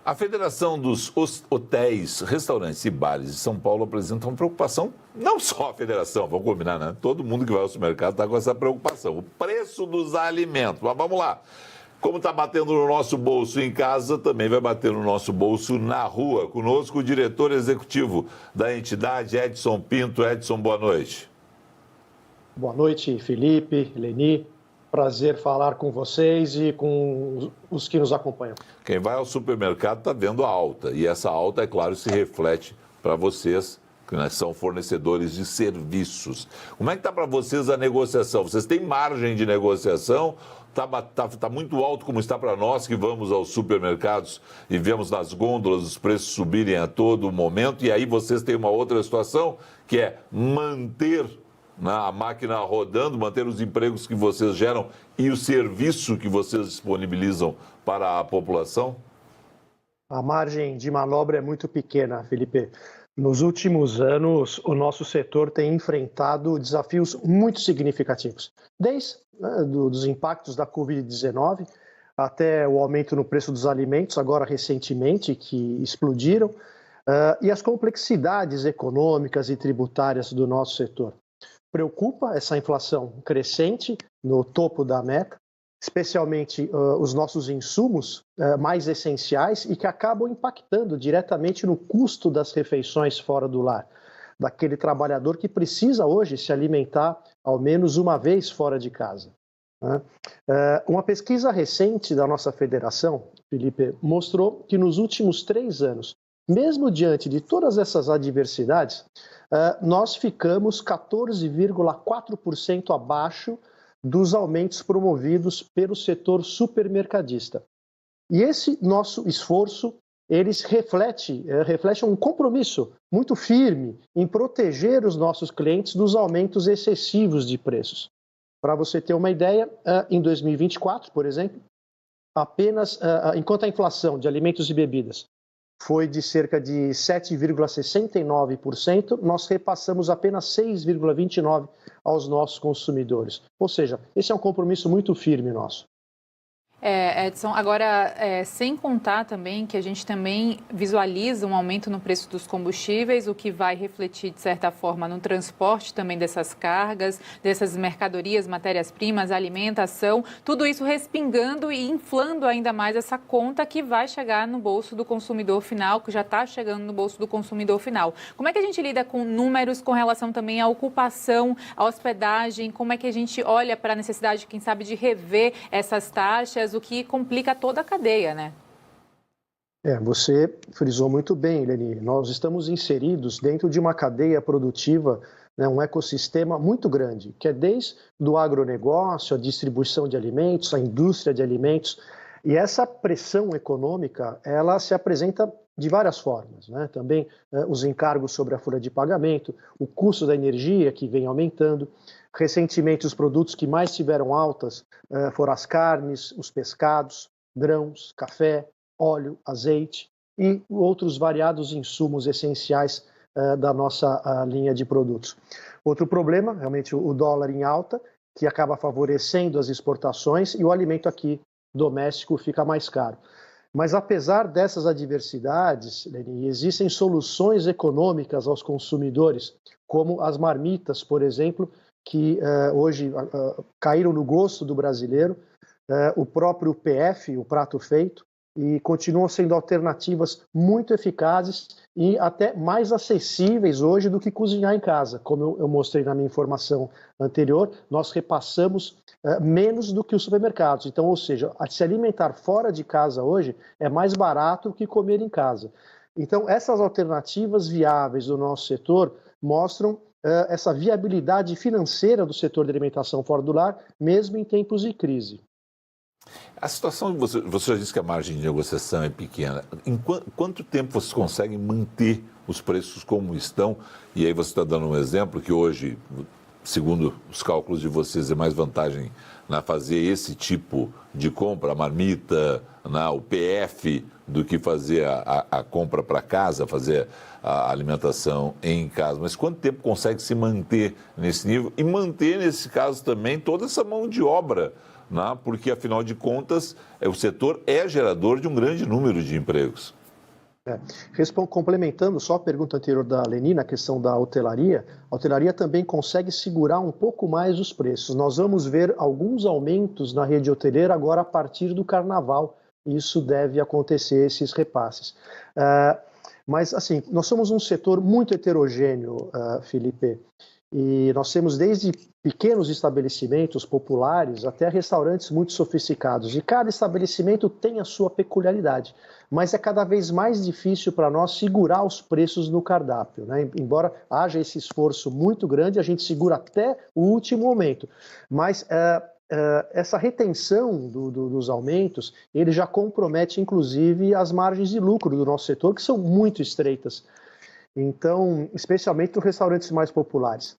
A Federação dos Hotéis, Restaurantes e Bares de São Paulo apresenta uma preocupação, não só a federação, vamos combinar, né? Todo mundo que vai ao supermercado está com essa preocupação. O preço dos alimentos. Mas vamos lá. Como está batendo no nosso bolso em casa, também vai bater no nosso bolso na rua. Conosco o diretor executivo da entidade, Edson Pinto. Edson, boa noite. Boa noite, Felipe, Leni. Prazer falar com vocês e com os que nos acompanham. Quem vai ao supermercado está vendo a alta. E essa alta, é claro, se reflete para vocês, que são fornecedores de serviços. Como é que está para vocês a negociação? Vocês têm margem de negociação? Está muito alto como está para nós que vamos aos supermercados e vemos nas gôndolas os preços subirem a todo momento. E aí vocês têm uma outra situação, que é manter a máquina rodando, manter os empregos que vocês geram e o serviço que vocês disponibilizam para a população? A margem de manobra é muito pequena, Felipe. Nos últimos anos, o nosso setor tem enfrentado desafios muito significativos, desde dos impactos da Covid-19 até o aumento no preço dos alimentos, agora recentemente, que explodiram, e as complexidades econômicas e tributárias do nosso setor. Preocupa essa inflação crescente no topo da meta, especialmente os nossos insumos mais essenciais e que acabam impactando diretamente no custo das refeições fora do lar, daquele trabalhador que precisa hoje se alimentar ao menos uma vez fora de casa. Uma pesquisa recente da nossa federação, Felipe, mostrou que nos últimos 3 anos, mesmo diante de todas essas adversidades, nós ficamos 14,4% abaixo dos aumentos promovidos pelo setor supermercadista. E esse nosso esforço, eles reflete um compromisso muito firme em proteger os nossos clientes dos aumentos excessivos de preços. Para você ter uma ideia, em 2024, por exemplo, enquanto a inflação de alimentos e bebidas foi de cerca de 7,69%, nós repassamos apenas 6,29% aos nossos consumidores. Ou seja, esse é um compromisso muito firme nosso. Edson, agora, sem contar também que a gente também visualiza um aumento no preço dos combustíveis, o que vai refletir, de certa forma, no transporte também dessas cargas, dessas mercadorias, matérias-primas, alimentação, tudo isso respingando e inflando ainda mais essa conta que vai chegar no bolso do consumidor final, que já está chegando no bolso do consumidor final. Como é que a gente lida com números com relação também à ocupação, à hospedagem? Como é que a gente olha para a necessidade, quem sabe, de rever essas taxas, o que complica toda a cadeia, né? Você frisou muito bem, Leni. Nós estamos inseridos dentro de uma cadeia produtiva, um ecossistema muito grande, que é desde o agronegócio, a distribuição de alimentos, a indústria de alimentos. E essa pressão econômica, ela se apresenta de várias formas, né? Também os encargos sobre a folha de pagamento, o custo da energia que vem aumentando. Recentemente, os produtos que mais tiveram altas foram as carnes, os pescados, grãos, café, óleo, azeite e outros variados insumos essenciais da nossa linha de produtos. Outro problema, realmente, o dólar em alta, que acaba favorecendo as exportações e o alimento aqui doméstico fica mais caro. Mas apesar dessas adversidades, Leni, existem soluções econômicas aos consumidores, como as marmitas, por exemplo, que hoje caíram no gosto do brasileiro, o próprio PF, o prato feito, e continuam sendo alternativas muito eficazes e até mais acessíveis hoje do que cozinhar em casa. Como eu mostrei na minha informação anterior, nós repassamos menos do que os supermercados. Então, ou seja, se alimentar fora de casa hoje é mais barato que comer em casa. Então, essas alternativas viáveis do nosso setor mostram essa viabilidade financeira do setor de alimentação fora do lar, mesmo em tempos de crise. A situação, você já disse que a margem de negociação é pequena. Em quanto tempo vocês conseguem manter os preços como estão? E aí você está dando um exemplo que hoje, segundo os cálculos de vocês, é mais vantagem fazer esse tipo de compra, a marmita, o PF, do que fazer a compra para casa, fazer a alimentação em casa. Mas quanto tempo consegue se manter nesse nível e manter, nesse caso também, toda essa mão de obra? Porque, afinal de contas, o setor é gerador de um grande número de empregos. Complementando só a pergunta anterior da Leni, na questão da hotelaria, a hotelaria também consegue segurar um pouco mais os preços. Nós vamos ver alguns aumentos na rede hoteleira agora a partir do carnaval. Isso deve acontecer, esses repasses. Mas, assim, nós somos um setor muito heterogêneo, Felipe, e nós temos desde pequenos estabelecimentos populares até restaurantes muito sofisticados. E cada estabelecimento tem a sua peculiaridade, mas é cada vez mais difícil para nós segurar os preços no cardápio, né? Embora haja esse esforço muito grande, a gente segura até o último momento. Mas essa retenção dos aumentos, ele já compromete, inclusive, as margens de lucro do nosso setor, que são muito estreitas. Então, especialmente nos restaurantes mais populares.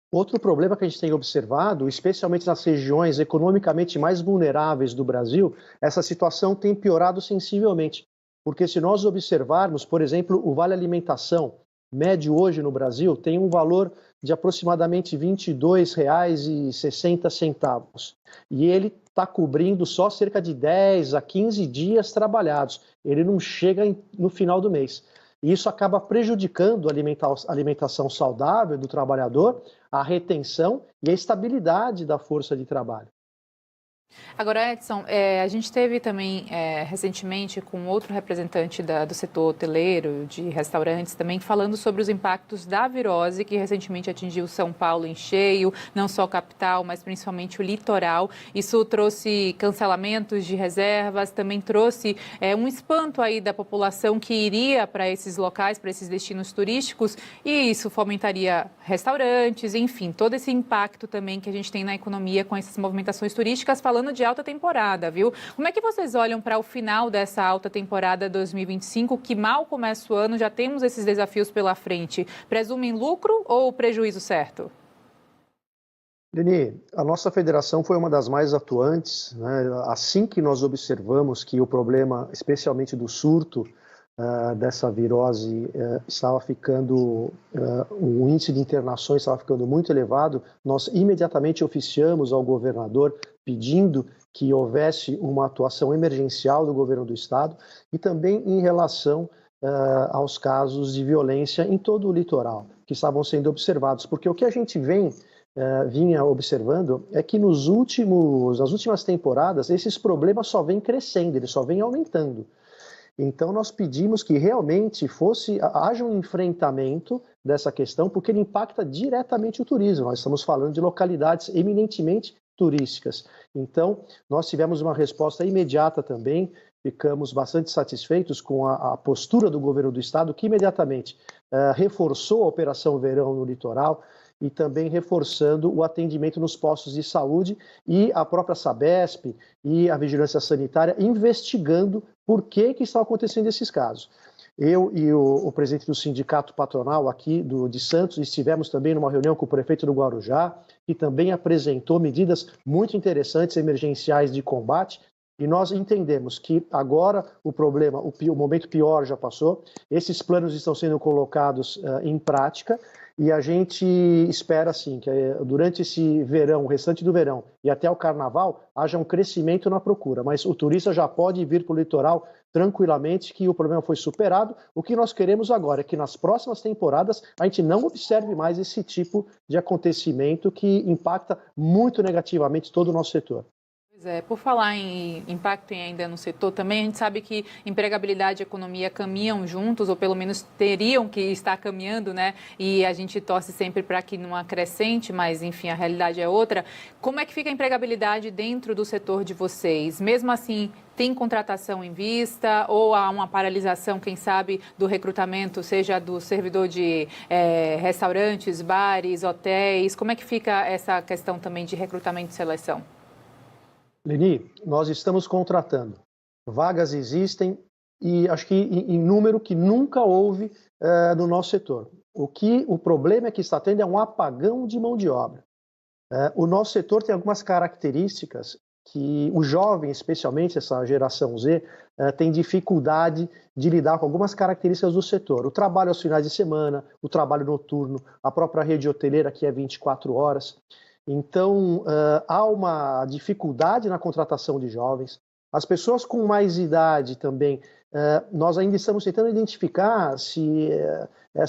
Outro problema que a gente tem observado, especialmente nas regiões economicamente mais vulneráveis do Brasil, essa situação tem piorado sensivelmente. Porque se nós observarmos, por exemplo, o Vale Alimentação, médio hoje no Brasil, tem um valor de aproximadamente R$ 22,60. E ele está cobrindo só cerca de 10 a 15 dias trabalhados. Ele não chega no final do mês. E isso acaba prejudicando a alimentação saudável do trabalhador, a retenção e a estabilidade da força de trabalho. Agora, Edson, a gente teve também recentemente com outro representante do setor hoteleiro, de restaurantes também, falando sobre os impactos da virose que recentemente atingiu São Paulo em cheio, não só a capital, mas principalmente o litoral. Isso trouxe cancelamentos de reservas, também trouxe um espanto aí da população que iria para esses locais, para esses destinos turísticos, e isso fomentaria restaurantes, enfim, todo esse impacto também que a gente tem na economia com essas movimentações turísticas, falando de alta temporada, viu? Como é que vocês olham para o final dessa alta temporada 2025, que mal começa o ano, já temos esses desafios pela frente? Presumem lucro ou prejuízo certo? Leni, a nossa federação foi uma das mais atuantes, né? Assim que nós observamos que o problema, especialmente do surto dessa virose, estava ficando, o índice de internações estava ficando muito elevado, nós imediatamente oficiamos ao governador pedindo que houvesse uma atuação emergencial do governo do estado e também em relação aos casos de violência em todo o litoral que estavam sendo observados, porque o que a gente vinha observando é que nas últimas temporadas esses problemas só vêm crescendo, eles só vêm aumentando. Então, nós pedimos que realmente haja um enfrentamento dessa questão, porque ele impacta diretamente o turismo. Nós estamos falando de localidades eminentemente turísticas. Então, nós tivemos uma resposta imediata também, ficamos bastante satisfeitos com a postura do governo do estado, que imediatamente reforçou a Operação Verão no litoral, e também reforçando o atendimento nos postos de saúde e a própria Sabesp e a Vigilância Sanitária investigando por que estão acontecendo esses casos. Eu e o presidente do sindicato patronal aqui de Santos estivemos também numa reunião com o prefeito do Guarujá, que também apresentou medidas muito interessantes, emergenciais de combate, e nós entendemos que agora o momento pior já passou, esses planos estão sendo colocados em prática, e a gente espera, assim, que durante esse verão, o restante do verão e até o carnaval, haja um crescimento na procura. Mas o turista já pode vir para o litoral tranquilamente, que o problema foi superado. O que nós queremos agora é que nas próximas temporadas a gente não observe mais esse tipo de acontecimento que impacta muito negativamente todo o nosso setor. Por falar em impacto ainda no setor também, a gente sabe que empregabilidade e economia caminham juntos, ou pelo menos teriam que estar caminhando, né? E a gente torce sempre para que não acrescente, mas enfim, a realidade é outra. Como é que fica a empregabilidade dentro do setor de vocês? Mesmo assim, tem contratação em vista ou há uma paralisação, quem sabe, do recrutamento, seja do servidor de restaurantes, bares, hotéis? Como é que fica essa questão também de recrutamento e seleção? Leni, nós estamos contratando. Vagas existem e acho que em número que nunca houve no nosso setor. O problema é que está tendo um apagão de mão de obra. O nosso setor tem algumas características que o jovem, especialmente essa geração Z, tem dificuldade de lidar com algumas características do setor. O trabalho aos finais de semana, o trabalho noturno, a própria rede hoteleira que é 24 horas. Então, há uma dificuldade na contratação de jovens. As pessoas com mais idade também nós ainda estamos tentando identificar se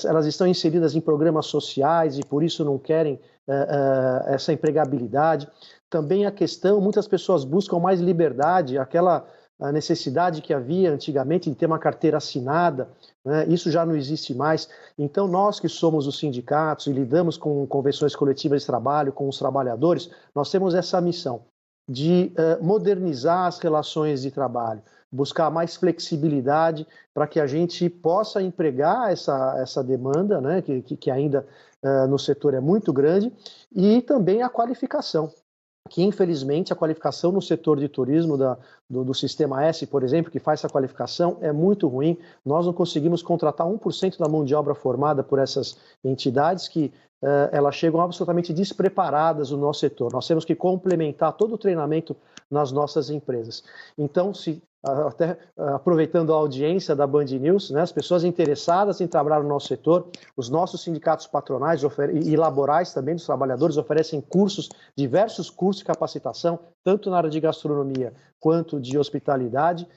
elas estão inseridas em programas sociais e por isso não querem essa empregabilidade. Também a questão, muitas pessoas buscam mais liberdade, aquela necessidade que havia antigamente de ter uma carteira assinada, né? Isso já não existe mais. Então, nós que somos os sindicatos e lidamos com convenções coletivas de trabalho, com os trabalhadores, nós temos essa missão de modernizar as relações de trabalho, buscar mais flexibilidade para que a gente possa empregar essa demanda, né, que ainda no setor é muito grande, e também a qualificação, que infelizmente a qualificação no setor de turismo do Sistema S, por exemplo, que faz essa qualificação, é muito ruim. Nós não conseguimos contratar 1% da mão de obra formada por essas entidades que elas chegam absolutamente despreparadas no nosso setor. Nós temos que complementar todo o treinamento nas nossas empresas. Então, até aproveitando a audiência da Band News, né, as pessoas interessadas em trabalhar no nosso setor, os nossos sindicatos patronais e laborais também dos trabalhadores oferecem diversos cursos de capacitação, tanto na área de gastronomia quanto de hospitalidade,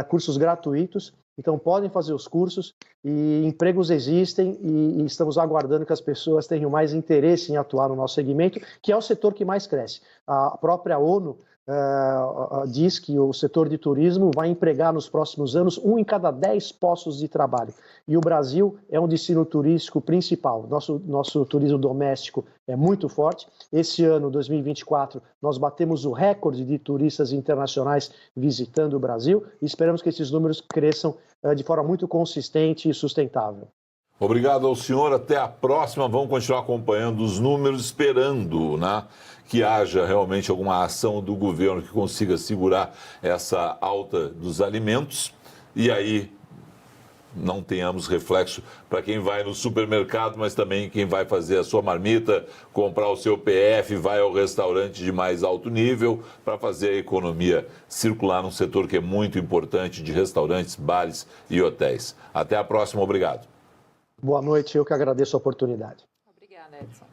cursos gratuitos. Então, podem fazer os cursos e empregos existem e estamos aguardando que as pessoas tenham mais interesse em atuar no nosso segmento, que é o setor que mais cresce. A própria ONU diz que o setor de turismo vai empregar nos próximos anos 1 em cada 10 postos de trabalho. E o Brasil é um destino turístico principal. Nosso turismo doméstico é muito forte. Esse ano, 2024, nós batemos o recorde de turistas internacionais visitando o Brasil e esperamos que esses números cresçam de forma muito consistente e sustentável. Obrigado ao senhor, até a próxima. Vamos continuar acompanhando os números, esperando, né, que haja realmente alguma ação do governo que consiga segurar essa alta dos alimentos e aí não tenhamos reflexo para quem vai no supermercado, mas também quem vai fazer a sua marmita, comprar o seu PF, vai ao restaurante de mais alto nível para fazer a economia circular num setor que é muito importante de restaurantes, bares e hotéis. Até a próxima, obrigado. Boa noite, eu que agradeço a oportunidade. Obrigada, Edson.